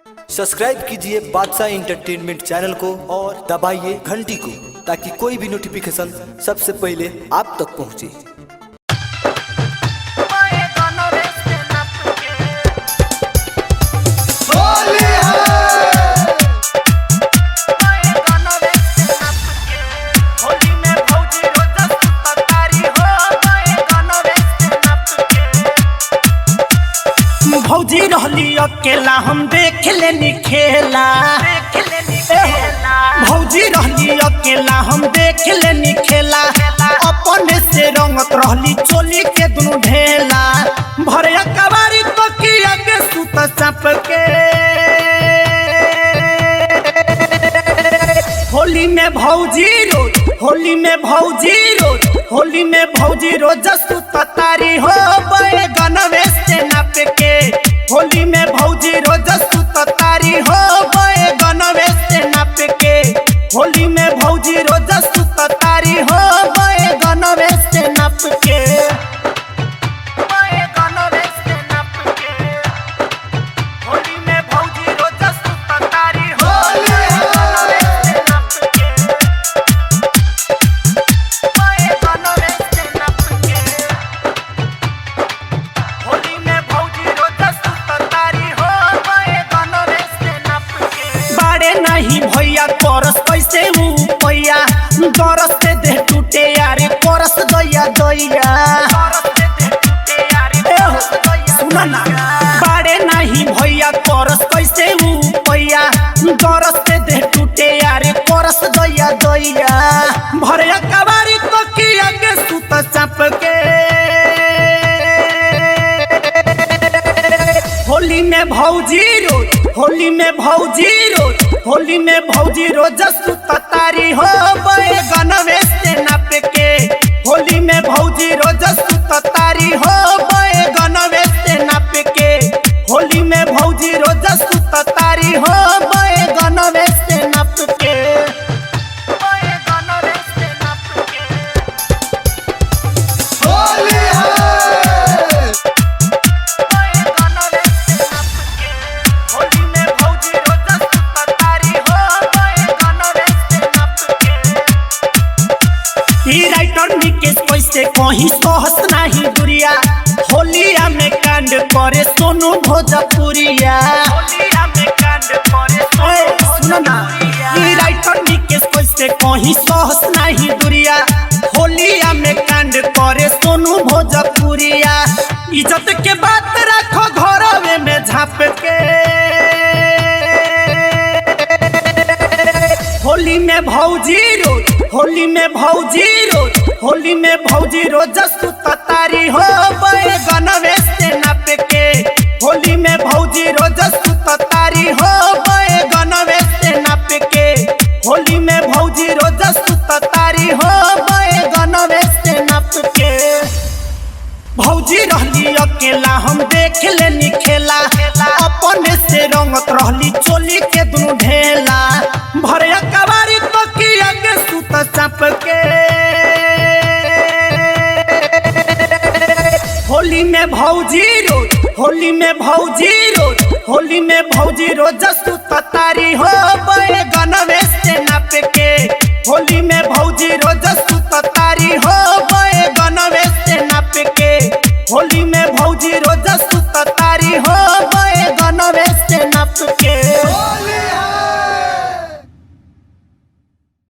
Subscribe कीजिए बादशाह entertainment channel को और दबाइए घंटी को ताकि कोई भी नोटिफिकेशन सबसे पहले आप तक पहुंचे। भौजी रहली अकेला हम देख लेनी खेला। भौजी रहली अकेला हम देख लेनी खेला। अपने से रंगत रहली चोली के दुनु ढेला। भरे कबारी तकिया के सुत चाप के। होली में भौजी रोज, होली में भौजी रोज, होली में भौजी रोज सुत तारी हो बैगनवे से नाप के। होली में भौजी रोज सुत तारी हो बैगनवे से नाप के। होली में भौजी रोज सुत तारी हो बैगनवे से नाप के। बैगनवे से नाप के। होली में भौजी रोज सुत तारी हो बैगनवे से नाप के। बैगनवे से नाप के। होली में भौजी रोज सुत तारी हो बैगनवे से नाप के। बाड़े नहीं भैया करस कैसे पैया। दरस से देह टूटे यारे करस दैया दैया। सुना ना बाड़े नहीं भैया करस कैसे पैया। दरस से देह टूटे यारे करस दैया दैया। भरे कबारी तकिया के सुत चाप के। होली में भौजी रोज, होली में भौजी रोज, होली में भौजी रोज सुत तारी हो बैगनवे से नाप के। होली में भौजी रोज सुत तारी हो बैगनवे से नाप के। होली में भौजी रोज सुत तारी हो बैगनवे से नाप के। बैगनवे से नाप के। होली बैगनवे से नाप के। होली में भौजी रोज सुत तारी हो बैगनवे से नाप के। ही राइटर निकेश कैसे कहीं सहस नहीं दुरिया। होलिया में कांड करे सोनू भोजपुरिया। होलिया में कांड करे सोनू भोजपुरिया। ही राइटर निकेश कैसे कहीं सहस नहीं दुरिया। होलिया में कांड करे सोनू भोजपुरिया। इज्जत के बात रखो घरवे में झाप के। होली में भौजी रोज, होली में भौजी रोज, होली में भौजी रोज सुत तारी हो बैगनवे से नाप के। होली में भौजी रोज सुत तारी हो बैगनवे से नाप के। होली में भौजी रोज सुत तारी हो बैगनवे से नाप के। भौजी रहली अकेला हम देख लेनी खेला। अपने से रंगत रहली चोली के दुनु ढेला। भरे कबारी तकिया के सुत चाप के। होली में भौजी रोज, होली में भौजी रोज, होली में भौजी रोज सुत तारी हो बैगनवे से नाप के। होली में भौजी रोज सुत तारी हो